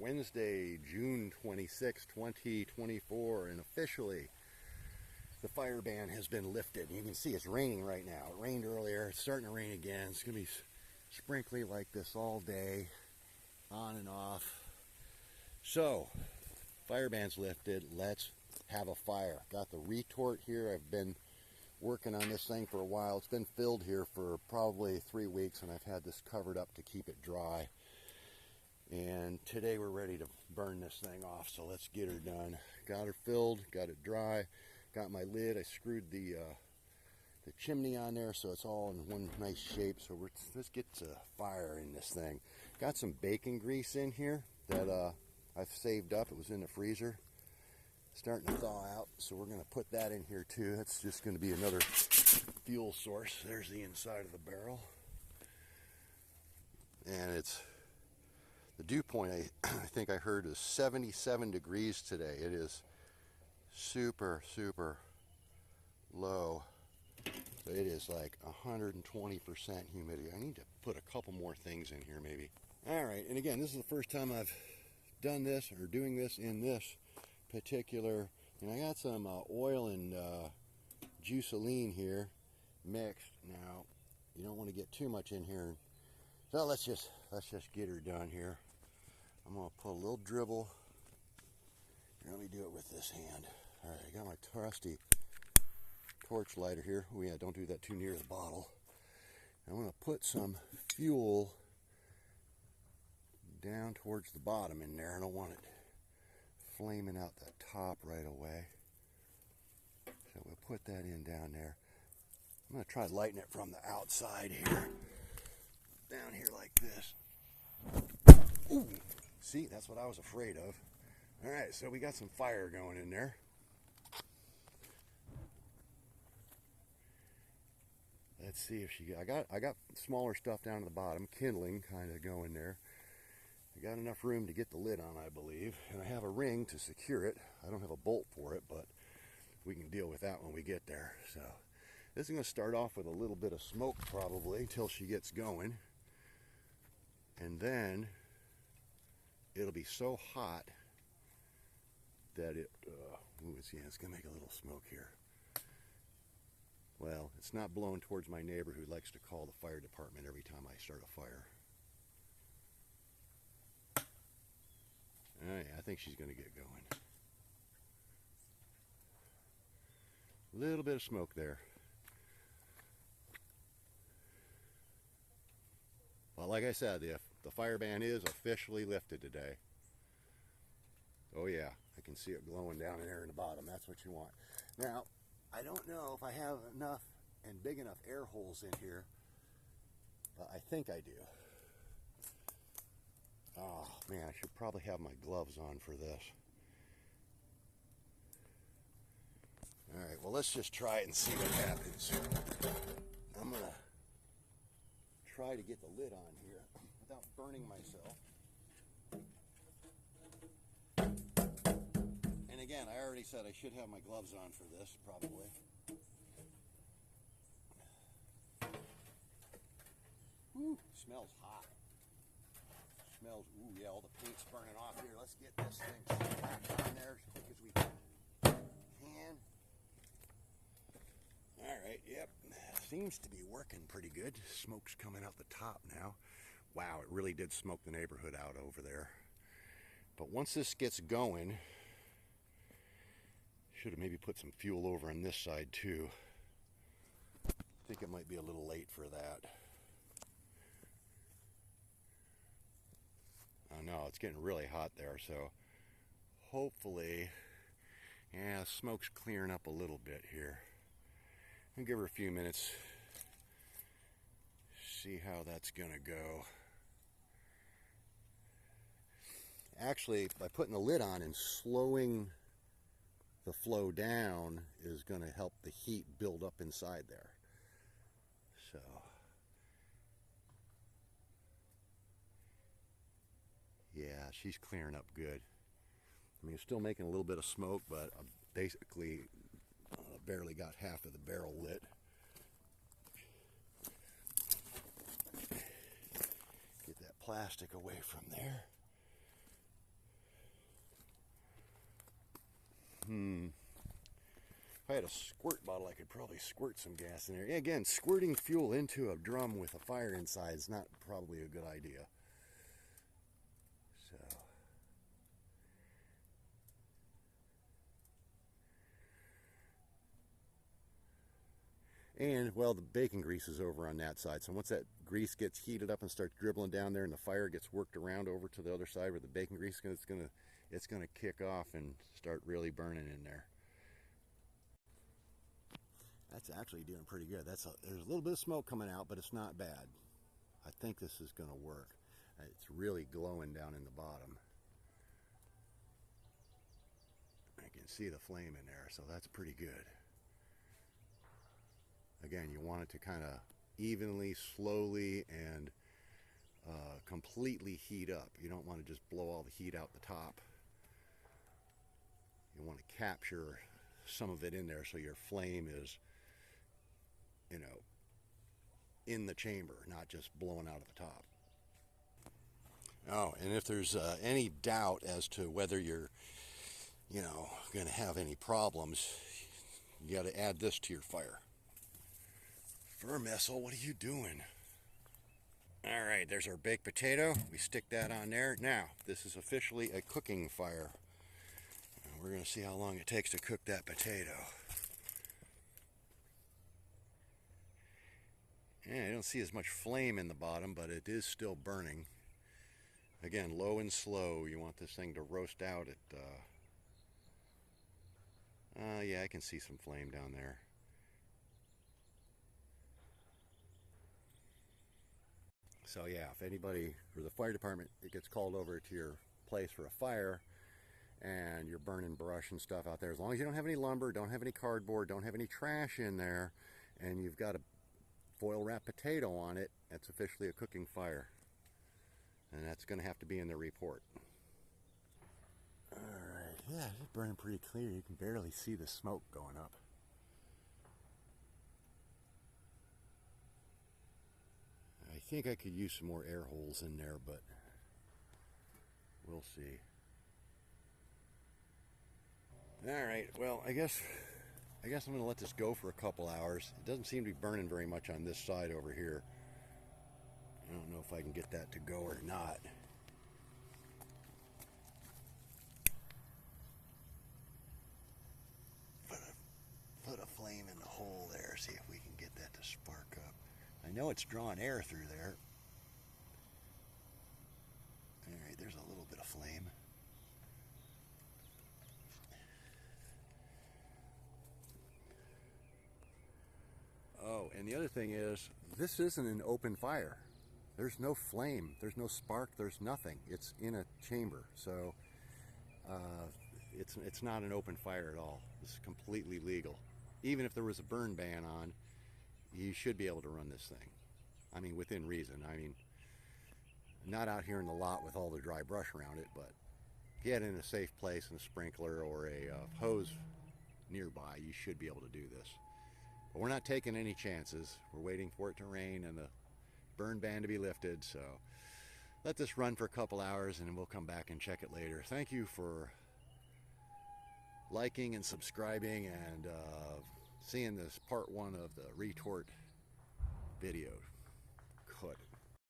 Wednesday, June 26, 2024, and officially the fire ban has been lifted. You can see it's raining right now. It rained earlier, it's starting to rain again. It's going to be sprinkly like this all day, on and off. So, fire ban's lifted. Let's have a fire. Got the retort here. I've been working on this thing for a while. It's been filled here for probably 3 weeks, and I've had this covered up to keep it dry. And today we're ready to burn this thing off, so let's get her done. Got her filled, got it dry, got my lid. I screwed the chimney on there so it's all in one nice shape. So let's get to fire in this thing. Got some bacon grease in here that I've saved up. It was in the freezer. Starting to thaw out, so we're going to put that in here too. That's just going to be another fuel source. There's the inside of the barrel. And it's the dew point, I think I heard, is 77 degrees today. It is super, super low. So it is like 120% humidity. I need to put a couple more things in here maybe. All right, and again, this is the first time I've done this or doing this in this particular, and I got some oil and juiceline here mixed. Now, you don't want to get too much in here. So let's just get her done here. I'm going to put a little dribble. Here, let me do it with this hand. All right, I got my trusty torch lighter here. Oh yeah, don't do that too near the bottle. I'm going to put some fuel down towards the bottom in there. I don't want it flaming out the top right away. So we'll put that in down there. I'm going to try lighting it from the outside here. Down here like this. Ooh. See, that's what I was afraid of. All right, so we got some fire going in there. Let's see if she I got smaller stuff down to the bottom, kindling kind of going there. I got enough room to get the lid on, I believe, and I have a ring to secure it. I don't have a bolt for it, but we can deal with that when we get there. So this is going to start off with a little bit of smoke probably until she gets going, and then it'll be so hot that it's going to make a little smoke here. Well, it's not blowing towards my neighbor who likes to call the fire department every time I start a fire. All right, I think she's going to get going. A little bit of smoke there. Well, like I said, the fire ban is officially lifted today. Oh yeah, I can see it glowing down in there in the bottom. That's what you want. Now, I don't know if I have enough and big enough air holes in here, but I think I do. Oh man, I should probably have my gloves on for this. All right, well, let's just try it and see what happens. I'm gonna try to get the lid on here without burning myself. And again, I already said I should have my gloves on for this, probably. Woo, smells hot. Smells, ooh yeah, all the paint's burning off here. Let's get this thing back on there as quick as we can. Alright, yep. Seems to be working pretty good. Smoke's coming out the top now. Wow, it really did smoke the neighborhood out over there. But once this gets going, should have maybe put some fuel over on this side too. I think it might be a little late for that. Oh no, it's getting really hot there, so hopefully, yeah, smoke's clearing up a little bit here. I'll give her a few minutes, see how that's gonna go. Actually, by putting the lid on and slowing the flow down is going to help the heat build up inside there. So yeah, she's clearing up good. I mean, it's still making a little bit of smoke, but I basically barely got half of the barrel lit. Get that plastic away from there. If I had a squirt bottle, I could probably squirt some gas in there. Again, squirting fuel into a drum with a fire inside is not probably a good idea. So, and well, the bacon grease is over on that side. So once that grease gets heated up and starts dribbling down there, and the fire gets worked around over to the other side where the bacon grease is, it's gonna kick off and start really burning in there. That's actually doing pretty good. There's a little bit of smoke coming out, but it's not bad. I think this is going to work. It's really glowing down in the bottom. I can see the flame in there, so that's pretty good. Again, you want it to kind of evenly, slowly, and completely heat up. You don't want to just blow all the heat out the top. You want to capture some of it in there so your flame is, you know, in the chamber, not just blowing out of the top. Oh, and if there's any doubt as to whether you're, you know, going to have any problems, you got to add this to your fire. Vermissile, what are you doing? All right, there's our baked potato. We stick that on there. Now, this is officially a cooking fire. We're going to see how long it takes to cook that potato. Yeah, I don't see as much flame in the bottom, but it is still burning. Again, low and slow. You want this thing to roast out at... yeah, I can see some flame down there. So yeah, if anybody, or the fire department, it gets called over to your place for a fire, and you're burning brush and stuff out there, as long as you don't have any lumber, don't have any cardboard, don't have any trash in there, and you've got a foil wrap potato on it, that's officially a cooking fire. And that's going to have to be in the report. Alright, yeah, it's burning pretty clear. You can barely see the smoke going up. I think I could use some more air holes in there, but we'll see. Alright, well, I guess I'm going to let this go for a couple hours. It doesn't seem to be burning very much on this side over here. I don't know if I can get that to go or not. Put a flame in the hole there, see if we can get that to spark up. I know it's drawing air through there. Alright, there's a little bit of flame. Oh, and the other thing is, this isn't an open fire. There's no flame, there's no spark, there's nothing. It's in a chamber, so it's not an open fire at all. It's completely legal. Even if there was a burn ban on, you should be able to run this thing. I mean, within reason. I mean, not out here in the lot with all the dry brush around it, but get in a safe place and a sprinkler or a hose nearby, you should be able to do this. But we're not taking any chances. We're waiting for it to rain and the burn ban to be lifted, so let this run for a couple hours and we'll come back and check it later. Thank you for liking and subscribing and seeing this part 1 of the retort video. Good.